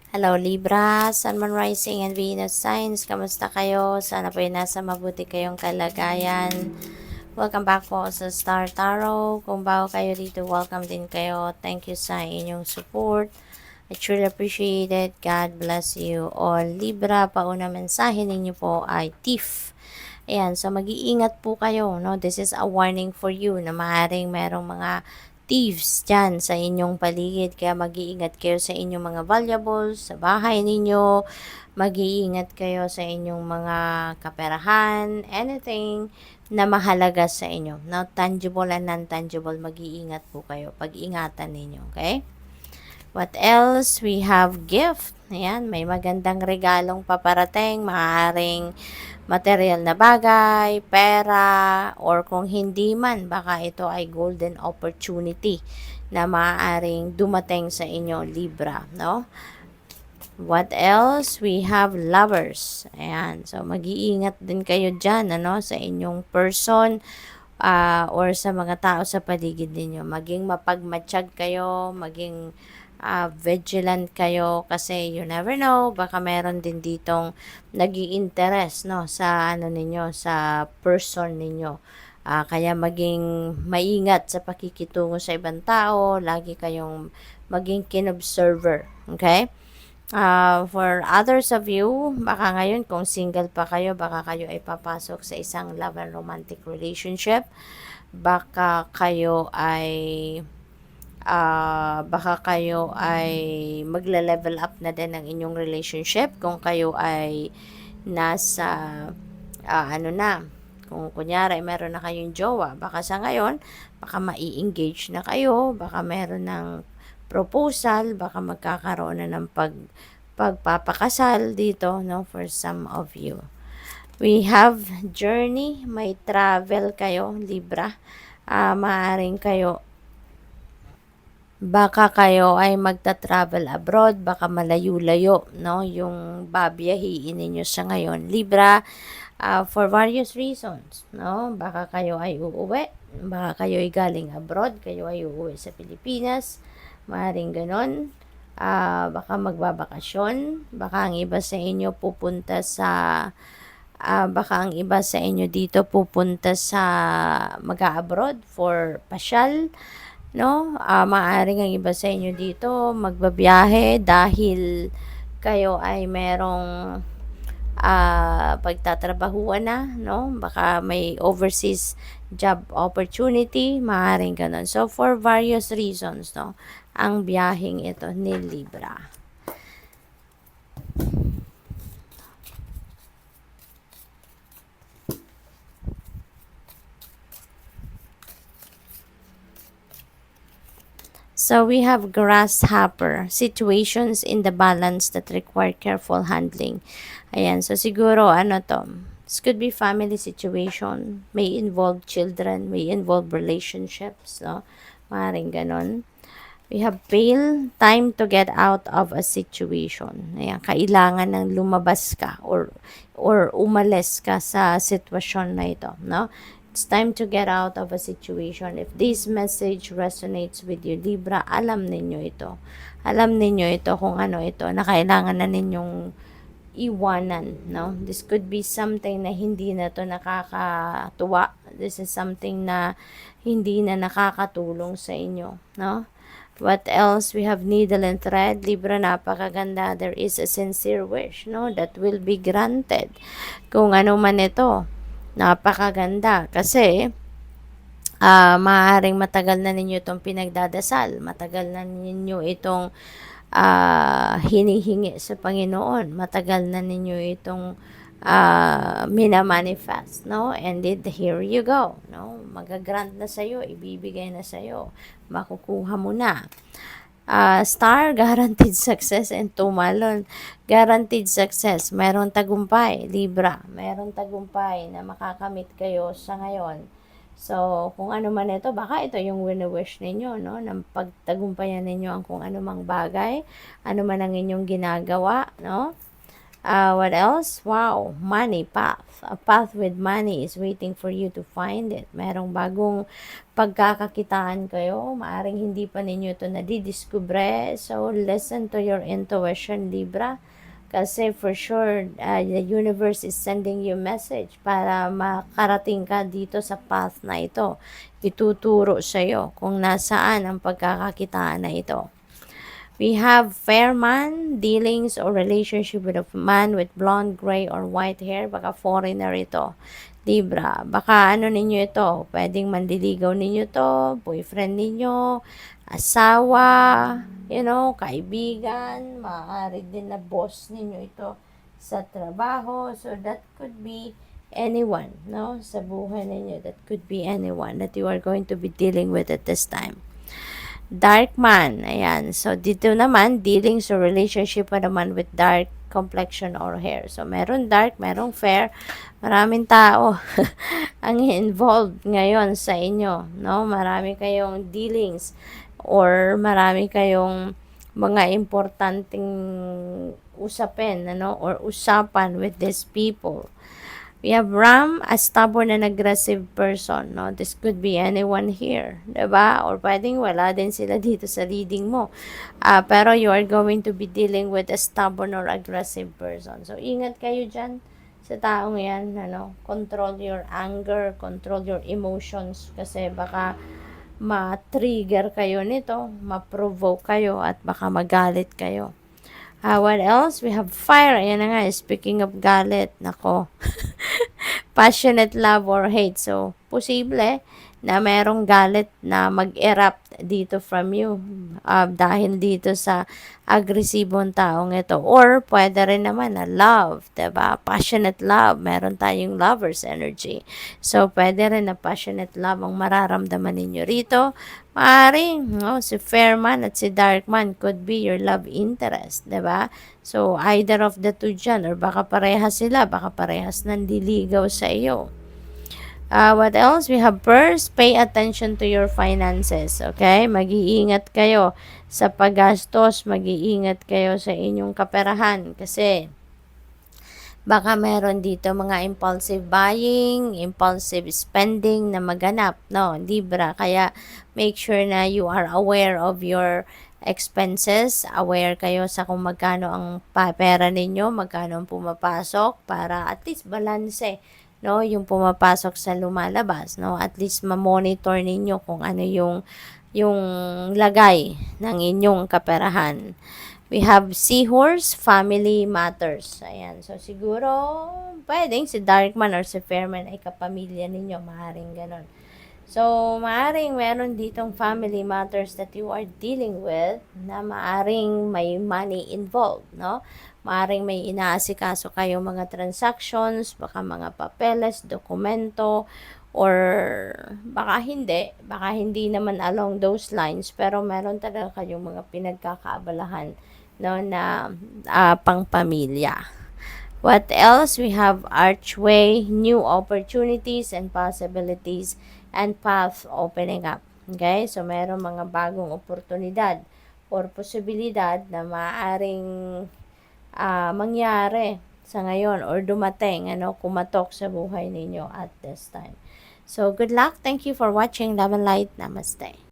Hello Libra, Sun, Moon, Rising, and Venus signs. Kamusta kayo? Sana po ay nasa mabuti kayong kalagayan. Welcome back po sa Star Tarot. Kung bago kayo dito, welcome din kayo. Thank you sa inyong support. I truly appreciate it. God bless you all. Libra, pauna mensahe ninyo po ay thief. Ayan, so mag-iingat po kayo, no? This is a warning for you na maaaring merong mga thieves dyan sa inyong paligid. Kaya mag-iingat kayo sa inyong mga valuables, sa bahay ninyo. Mag-iingat kayo sa inyong mga kaperahan, anything na mahalaga sa inyo. No? Tangible and non-tangible, mag-iingat po kayo. Pag-ingatan ninyo, okay? What else? We have gift. Ayan, may magandang regalong paparating. Maaaring material na bagay, pera, or kung hindi man, baka ito ay golden opportunity na maaaring dumating sa inyo, Libra, no? What else? We have lovers. Ayan, so mag-iingat din kayo dyan, ano, sa inyong person, or sa mga tao sa paligid ninyo. Maging mapagmatsyag kayo, maging vigilant kayo kasi you never know, baka meron din ditong nag-i-interest, no, sa ano ninyo, sa person ninyo. Kaya maging maingat sa pakikitungo sa ibang tao, lagi kayong maging kinobserver, okay? For others of you, baka ngayon kung single pa kayo, baka kayo ay papasok sa isang love and romantic relationship. Baka kayo ay magla-level up na din ng inyong relationship kung kayo ay nasa ano na, kung kunyari meron na kayong jowa, baka sa ngayon baka mai-engage na kayo, baka meron ng proposal, baka magkakaroon na ng pagpapakasal dito, no, for some of you. We have journey, may travel kayo, Libra. Maaring kayo, baka kayo ay magta-travel abroad, baka malayo-layo, no, yung babiyahiin ninyo sa ngayon, Libra, for various reasons, no, baka kayo ay uuwi, baka kayo ay galing abroad, kayo ay uuwi sa Pilipinas, maaaring ganon. Baka magbabakasyon, baka ang iba sa inyo pupunta sa baka ang iba sa inyo dito pupunta sa mag-abroad for pasyal, no? Maaaring ang iba sa inyo dito magbabiyahe dahil kayo ay merong pagtatrabahuan na, no? Baka may overseas job opportunity, maaaring ganun. So, for various reasons, no? Ang biyaheng ito ni Libra. So we have grasshopper, situations in the balance that require careful handling. Ayan, so siguro ano to, this could be family situation, may involve children, may involve relationships, no? Maaaring ganon. We have fail, time to get out of a situation. Ayan, kailangan ng lumabas ka or umalis ka sa sitwasyon na ito, no? It's time to get out of a situation. If this message resonates with you, Libra, alam ninyo ito. Alam ninyo ito kung ano ito, na kailangan na ninyong iwanan, no? This could be something na hindi na to nakakatuwa. This is something na hindi na nakakatulong sa inyo, no? What else? We have needle and thread. Libra, napakaganda. There is a sincere wish, no, that will be granted. Kung ano man ito, napakaganda. Kasi, maaaring matagal na ninyo itong pinagdadasal. Matagal na ninyo itong hinihingi sa Panginoon. Matagal na ninyo itong minamanifest, no? And here you go, no? Magagrant na sa'yo, ibibigay na sa'yo, makukuha mo na. Star, guaranteed success, and tumalon, guaranteed success. Meron tagumpay, Libra. Meron tagumpay na makakamit kayo sa ngayon. So, kung ano man ito, baka ito yung wini-wish ninyo, no? Nang pagtagumpayan ninyo ang kung ano mang bagay, ano man ang inyong ginagawa, no? What else? Wow, money path. A path with money is waiting for you to find it. Merong bagong pagkakakitaan kayo. Maaring hindi pa ninyo ito nadidiskubre. So, listen to your intuition, Libra. Kasi for sure, the universe is sending you message para makarating ka dito sa path na ito. Ituturo sa'yo kung nasaan ang pagkakakitaan na ito. We have fair man, dealings or relationship with a man with blonde, gray, or white hair. Baka foreigner ito. Libra. Baka ano ninyo ito. Pwedeng mandiligaw ninyo to, boyfriend ninyo, asawa, kaibigan, maaari din na boss ninyo ito sa trabaho. So that could be anyone, no? Sa buhay ninyo, that could be anyone that you are going to be dealing with at this time. Dark man, ayan. So, dito naman, dealings or relationship pa naman with dark complexion or hair. So, meron dark, merong fair. Maraming tao ang involved ngayon sa inyo, no? Marami kayong dealings or marami kayong mga importanteng usapin, or usapan with these people. We have Ram, a stubborn and aggressive person, no? This could be anyone here, diba? Or pwedeng wala din sila dito sa reading mo. Pero you are going to be dealing with a stubborn or aggressive person. So, ingat kayo dyan sa taong yan, Control your anger, control your emotions, kasi baka ma-trigger kayo nito, ma-provoke kayo, at baka magalit kayo. What else? We have fire. Ayan na nga, speaking of galit, nako. Passionate love or hate. So, posible na merong galit na mag-erupt dito from you dahil dito sa agresibong taong ito. Or, pwede rin naman na love, diba? Passionate love. Meron tayong lover's energy. So, pwede rin na passionate love ang mararamdaman ninyo rito. Maaring, si Fairman at si Darkman could be your love interest, diba? So, either of the two dyan, or baka parehas sila, baka parehas nandiligaw sa iyo. What else? We have first, pay attention to your finances, okay? Mag-iingat kayo sa paggastos, mag-iingat kayo sa inyong kaperahan, kasi baka meron dito mga impulsive buying, impulsive spending na maganap, no, Libra. Kaya make sure na you are aware of your expenses, aware kayo sa kung magkano ang pera ninyo, magkano ang pumapasok, para at least balanse, no, yung pumapasok sa lumalabas, no, at least ma-monitor ninyo kung ano yung lagay ng inyong kaperahan. We have Seahorse, Family Matters. Ayan. So, siguro, pwedeng si Darkman or si Fairman ay kapamilya ninyo. Maaaring ganon. So, maaaring meron ditong family matters that you are dealing with na maaaring may money involved, no? Maaaring may inaasikaso kayong mga transactions, baka mga papeles, dokumento, or baka hindi naman along those lines, pero meron talaga kayong mga pinagkakaabalahan, no, na pangpamilya. What else? We have archway, new opportunities and possibilities, and path opening up. Okay? So, meron mga bagong oportunidad or posibilidad na maaaring mangyari sa ngayon or dumating, kumatok sa buhay ninyo at this time. So, good luck. Thank you for watching. Love and light. Namaste.